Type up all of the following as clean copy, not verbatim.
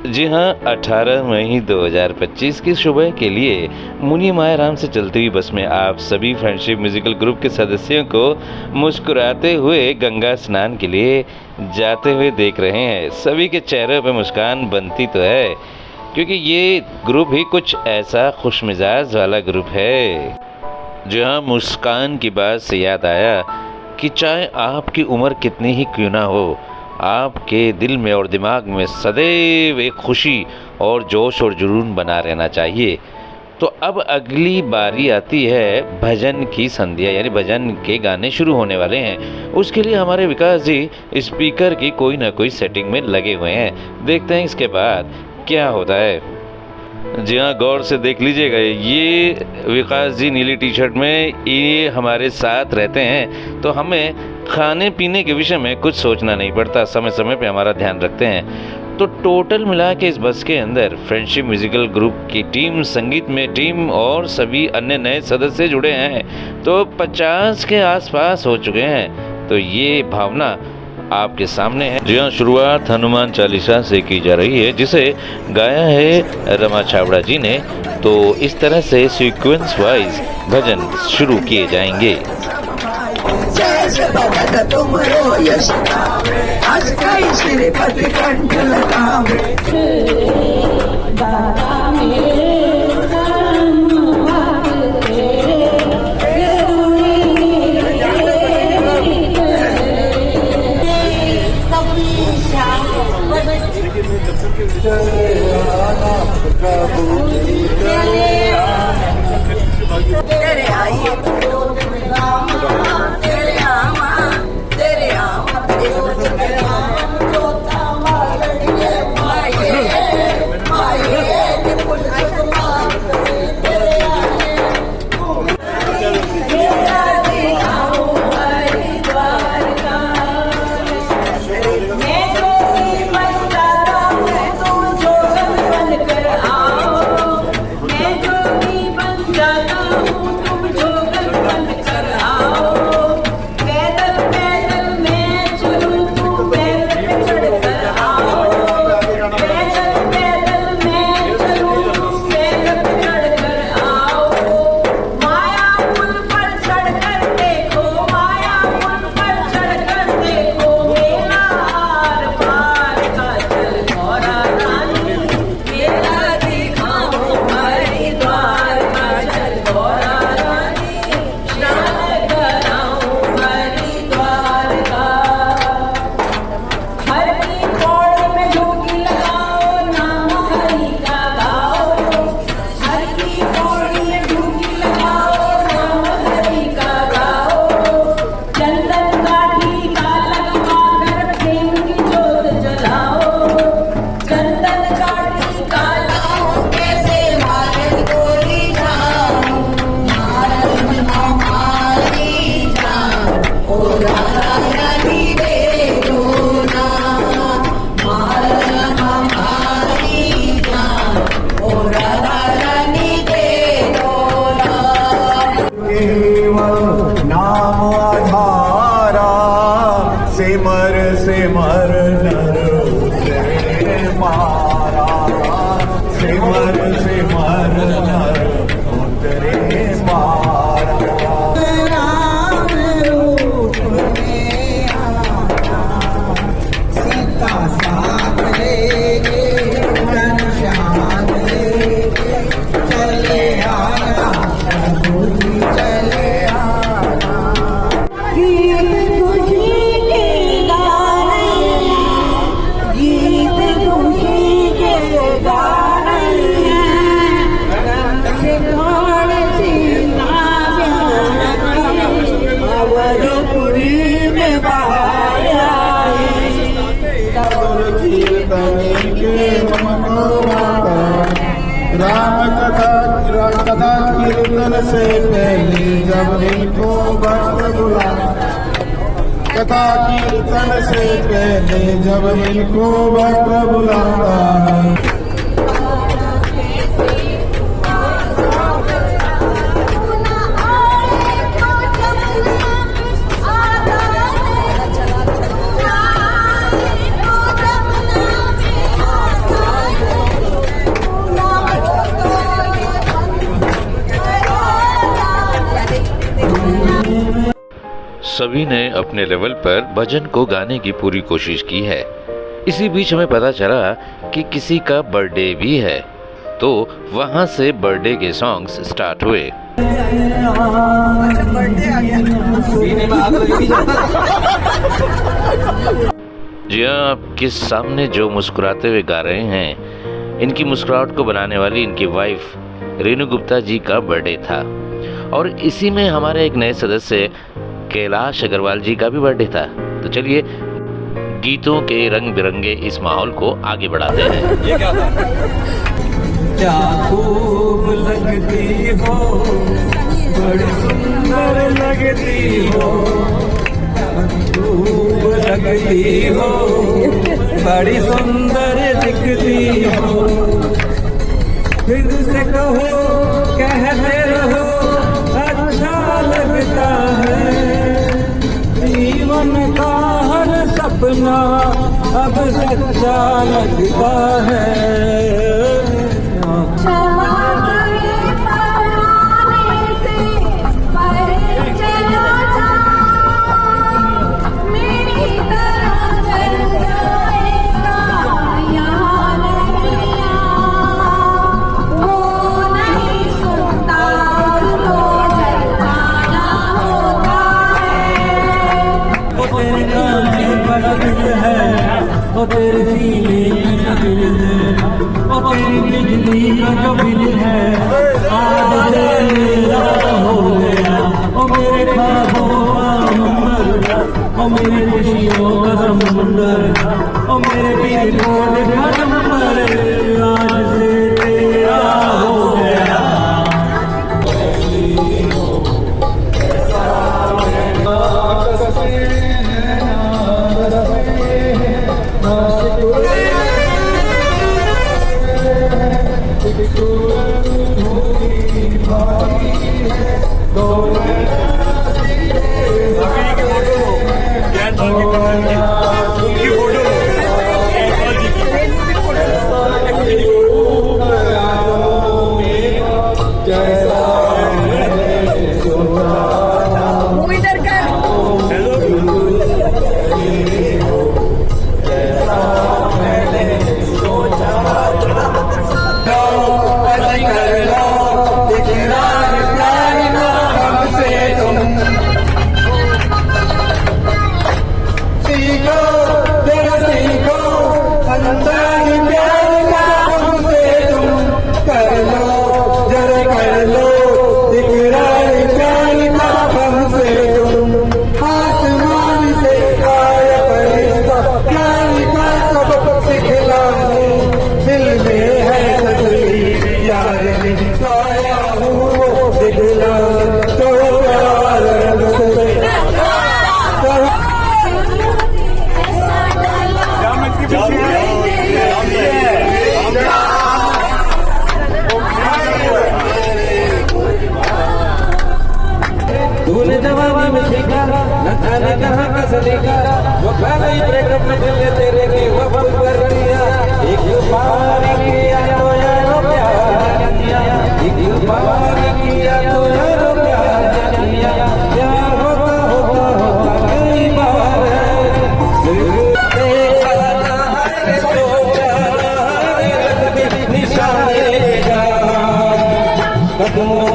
जी हाँ, 18 मई 2025 की सुबह के लिए मुनि मायाराम से चलती हुई बस में आप सभी फ्रेंडशिप म्यूजिकल ग्रुप के सदस्यों को मुस्कुराते हुए गंगा स्नान के लिए जाते हुए देख रहे हैं। सभी के चेहरे पर मुस्कान बनती तो है, क्योंकि ये ग्रुप ही कुछ ऐसा खुशमिजाज वाला ग्रुप है। जी हाँ, मुस्कान की बात से याद आया कि चाहे आपकी उम्र कितनी ही क्यों ना हो, आपके दिल में और दिमाग में सदैव एक खुशी और जोश और जुनून बना रहना चाहिए। तो अब अगली बारी आती है भजन की संध्या, यानी भजन के गाने शुरू होने वाले हैं। उसके लिए हमारे विकास जी स्पीकर की कोई ना कोई सेटिंग में लगे हुए हैं। देखते हैं इसके बाद क्या होता है। जी हाँ, गौर से देख लीजिएगा, ये विकास जी नीली टी शर्ट में ये हमारे साथ रहते हैं, तो हमें खाने पीने के विषय में कुछ सोचना नहीं पड़ता, समय समय पे हमारा ध्यान रखते हैं। तो टोटल मिला के इस बस के अंदर फ्रेंडशिप म्यूजिकल ग्रुप की टीम, संगीत में टीम और सभी अन्य नए सदस्य जुड़े हैं, तो 50 के आसपास हो चुके हैं। तो ये भावना आपके सामने है। जी हाँ, शुरुआत हनुमान चालीसा से की जा रही है, जिसे गाया है रमा छाबड़ा जी ने। तो इस तरह से सीक्वेंस वाइज भजन शुरू किए जाएंगे। कथा कीर्तन से पहले जब इनको भक्त बुलाना, कथा कीर्तन से पहले जब इनको भक्त बुलाना है। सभी ने अपने लेवल पर भजन को गाने की पूरी कोशिश की है। इसी बीच हमें पता चला कि किसी का बर्थडे भी है, तो वहां से बर्थडे के सॉन्ग्स स्टार्ट हुए। जी हाँ, आपके सामने जो मुस्कुराते हुए गा रहे हैं, इनकी मुस्कुराहट को बनाने वाली इनकी वाइफ रेणु गुप्ता जी का बर्थडे था, और इसी में हमारे एक नए सदस्य कैलाश अग्रवाल जी का भी बर्थडे था। तो चलिए गीतों के रंग बिरंगे इस माहौल को आगे बढ़ाते हैं। ये क्या था? क्या खूब लगती हो, बड़ी सुंदर लगती हो, खूब लगती हो, बड़ी सुंदर दिखती हो। फिर से कहो, कहते रहो, अच्छा लगता है। जीवन का हर सपना अब सच्चा लगता है। ओ तेरे सीने का दिल है, ओ तेरी बिजली का जो बिल है, आज मेरा हो गया। ओ मेरे ख्वाबों का मंदिर, ओ मेरे खुशियों का समुंदर, ओ मेरे दिल का नंबर, आज से तेरा हो गया। तूने जवानी में सीखा न जाने कहाँ का सलीका, वो पहले ही ब्रेकअप में दिल तेरे की वो बंद कर दिया। एक बार किया तो यारो प्यार किया, एक बार किया तो यारो प्यार किया। प्यार होता होता होता कई बार निशाने का कदमों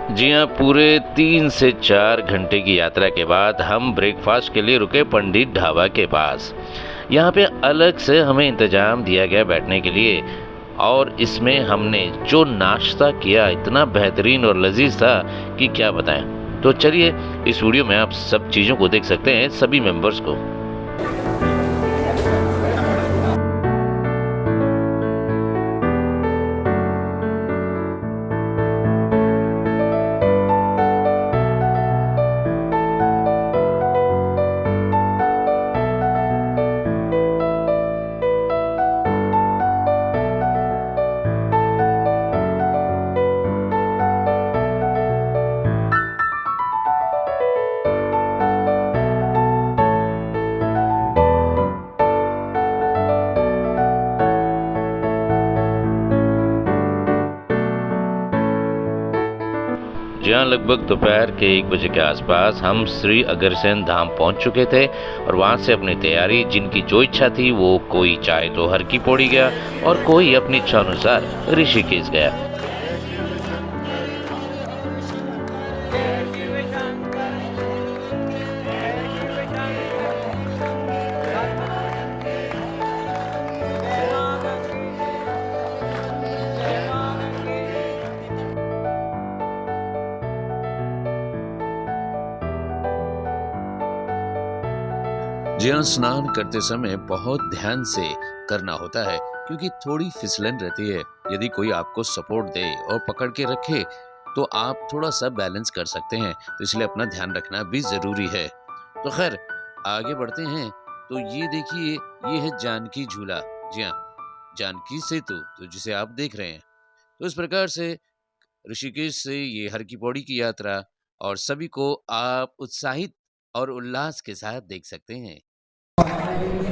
जी हाँ, पूरे 3 से 4 घंटे की यात्रा के बाद हम ब्रेकफास्ट के लिए रुके पंडित ढाबा के पास। यहाँ पे अलग से हमें इंतजाम दिया गया बैठने के लिए, और इसमें हमने जो नाश्ता किया इतना बेहतरीन और लजीज था कि क्या बताएं। तो चलिए इस वीडियो में आप सब चीज़ों को देख सकते हैं, सभी मेंबर्स को। जहाँ लगभग दोपहर के 1 बजे के आसपास हम श्री अग्रसेन धाम पहुंच चुके थे और वहां से अपनी तैयारी, जिनकी जो इच्छा थी वो कोई चाहे तो हर की पौड़ी गया और कोई अपनी इच्छा अनुसार ऋषिकेश गया। जी हाँ, स्नान करते समय बहुत ध्यान से करना होता है क्योंकि थोड़ी फिसलन रहती है। यदि कोई आपको सपोर्ट दे और पकड़ के रखे तो आप थोड़ा सा बैलेंस कर सकते हैं, तो इसलिए अपना ध्यान रखना भी जरूरी है। तो खैर आगे बढ़ते हैं। तो ये देखिए, ये है जानकी झूला। जी हाँ, जानकी सेतु तो जिसे आप देख रहे हैं। तो इस प्रकार से ऋषिकेश से ये हर की पौड़ी की यात्रा और सभी को आप उत्साहित और उल्लास के साथ देख सकते हैं।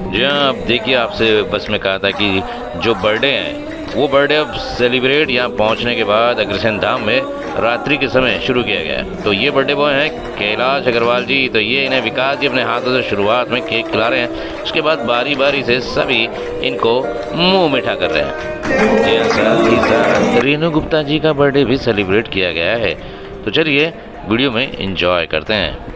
जी हाँ, अब देखिए, आपसे बस में कहा था कि जो बर्थडे हैं वो बर्थडे अब सेलिब्रेट यहाँ पहुँचने के बाद अग्रसेन धाम में रात्रि के समय शुरू किया गया है। तो ये बर्थडे बॉय हैं कैलाश अग्रवाल जी। तो ये इन्हें विकास जी अपने हाथों से शुरुआत में केक खिला रहे हैं, उसके बाद बारी बारी से सभी इनको मुंह मीठा कर रहे हैं। जी हाँ, साथ ही साथ रेणु गुप्ता जी का बर्थडे भी सेलिब्रेट किया गया है। तो चलिए वीडियो में एंजॉय करते हैं।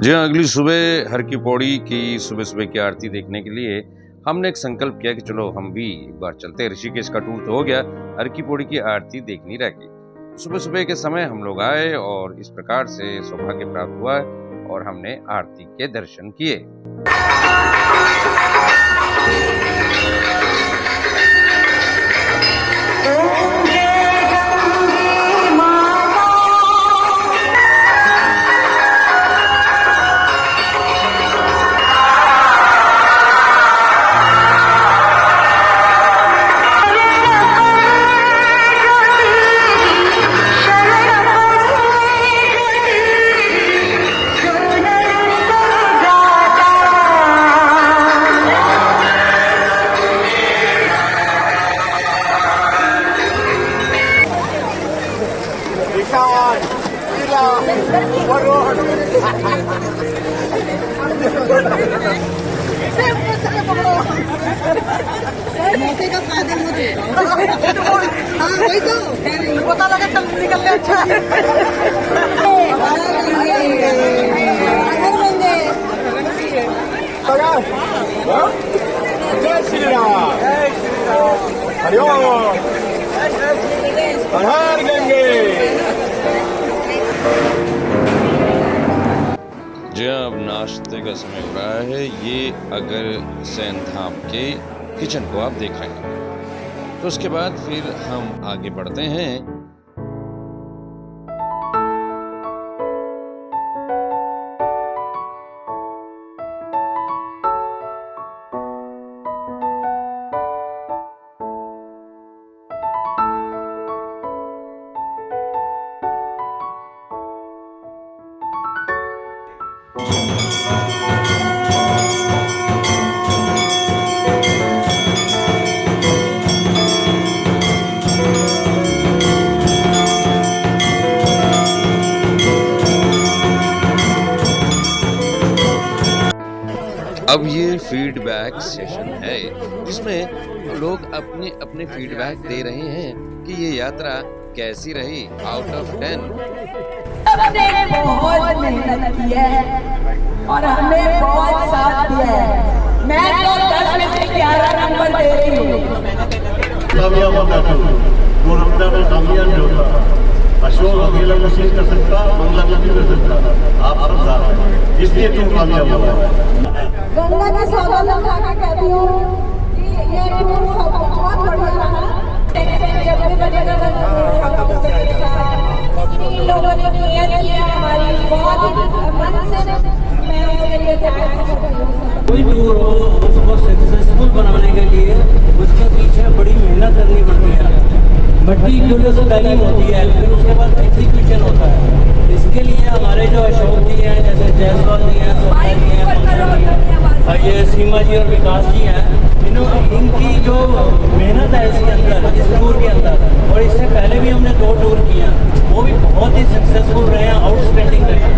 जी हाँ, अगली सुबह हर की पौड़ी की सुबह सुबह की आरती देखने के लिए हमने एक संकल्प किया कि चलो हम भी एक बार चलते हैं। ऋषिकेश का टूर तो हो गया, हर की पौड़ी की आरती देखनी रह गई। सुबह सुबह के समय हम लोग आए और इस प्रकार से सौभाग्य प्राप्त हुआ और हमने आरती के दर्शन किए। मौके का फायदा मत उठाओ। हाँ वही तो पता लगा कल निकलने। अच्छा जय श्री राम, हरिओम, हर हर गंगे। जी हाँ, अब नाश्ते का समय हो रहा है। ये अग्रसेन धाम के किचन को आप देख रहे हैं। तो उसके बाद फिर हम आगे बढ़ते हैं। अब ये फीडबैक सेशन है जिसमें लोग अपने अपने फीडबैक दे रहे हैं कि ये यात्रा कैसी रही आउट ऑफ 10। हमने बहुत मेहनत की है और हमने बहुत साथ दिया है। मैं तो 10 में से 11 नंबर दे रही हूँ। कामयाब होता था वो रमजा में कामयाब जो था अशोक अकेला कोशिश कर सकता, मंगला नहीं कर सकता, आप सब साथ हैं, इसलिए तुम कामयाब हुआ। गंगा की सौगंध खा के कहती हूँ कि ये टूर सब बहुत बढ़िया रहा। जब भी बजेगा इन लोगों ने किया हमारी बहुत मन से मैं उसके लिए थैंक्स करती हूँ। कोई टूर हो उसको सक्सेसफुल बनाने के लिए उसके पीछे बड़ी मेहनत करनी पड़ती है। मट्टी टूर से तालीम होती है, फिर उसके बाद एग्जीक्यूशन होता है। इसके लिए हमारे जो अशोक जी हैं, जैसे जायसवाल जी हैं, सोफा जी हैं, ये सीमा जी और विकास जी हैं, इनकी जो मेहनत है इसके अंदर, इस टूर के अंदर, और इससे पहले भी हमने 2 टूर किए हैं, वो भी बहुत ही सक्सेसफुल रहे हैं, आउटस्टैंडिंग रहे हैं।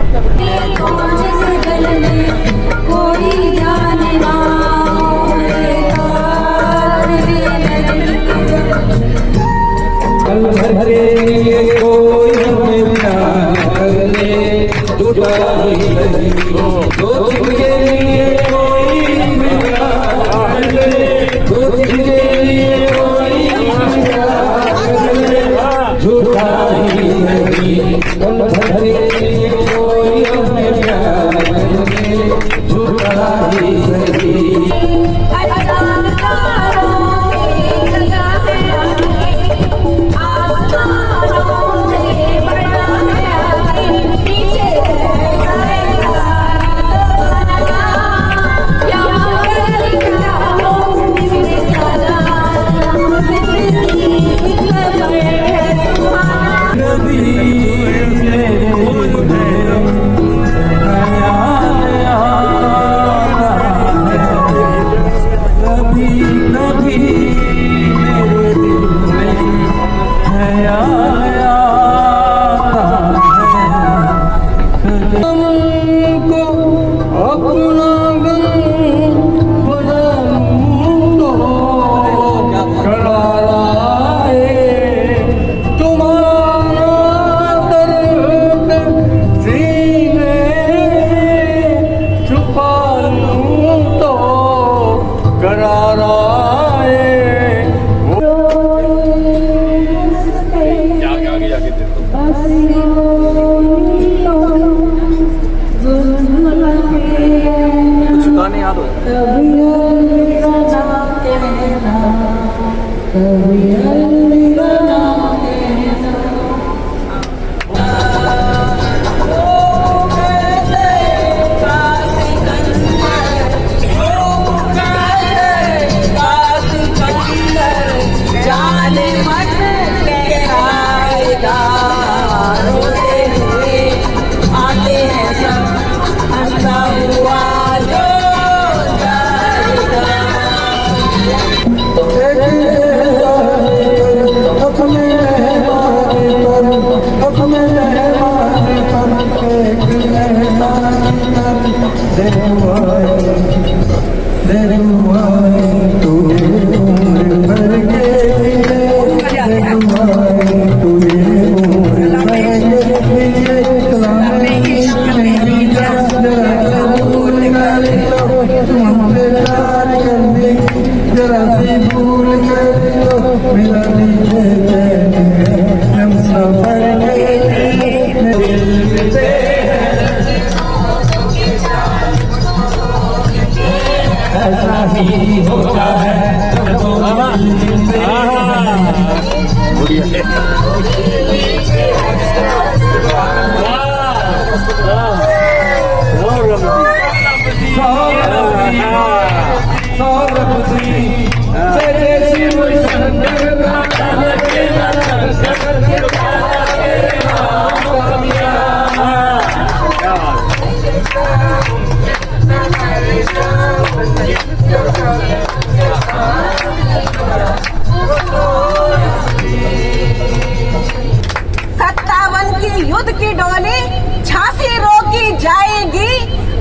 झांसी रोकी जाएगी,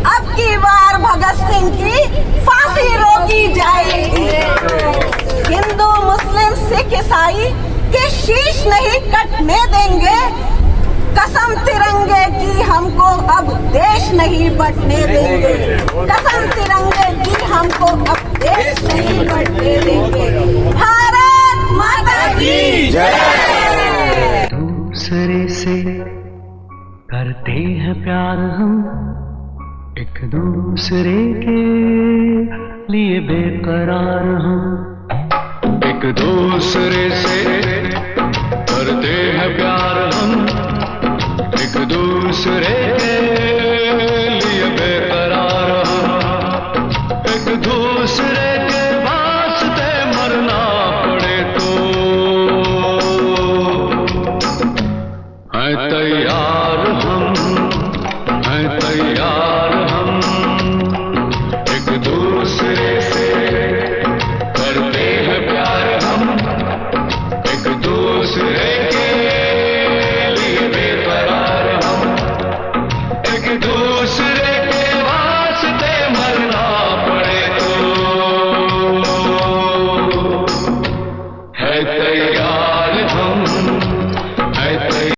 अब की बार भगत सिंह की ईसाई कि शीश नहीं कटने देंगे। कसम तिरंगे की हमको अब देश नहीं बंटने देंगे। कसम तिरंगे की हमको अब देश नहीं बंटने देंगे। भारत माता की जय। दूसरे से करते हैं प्यार हम, एक दूसरे के लिए बेकरार हम। एक दूसरे से करते हैं प्यार हम, एक दूसरे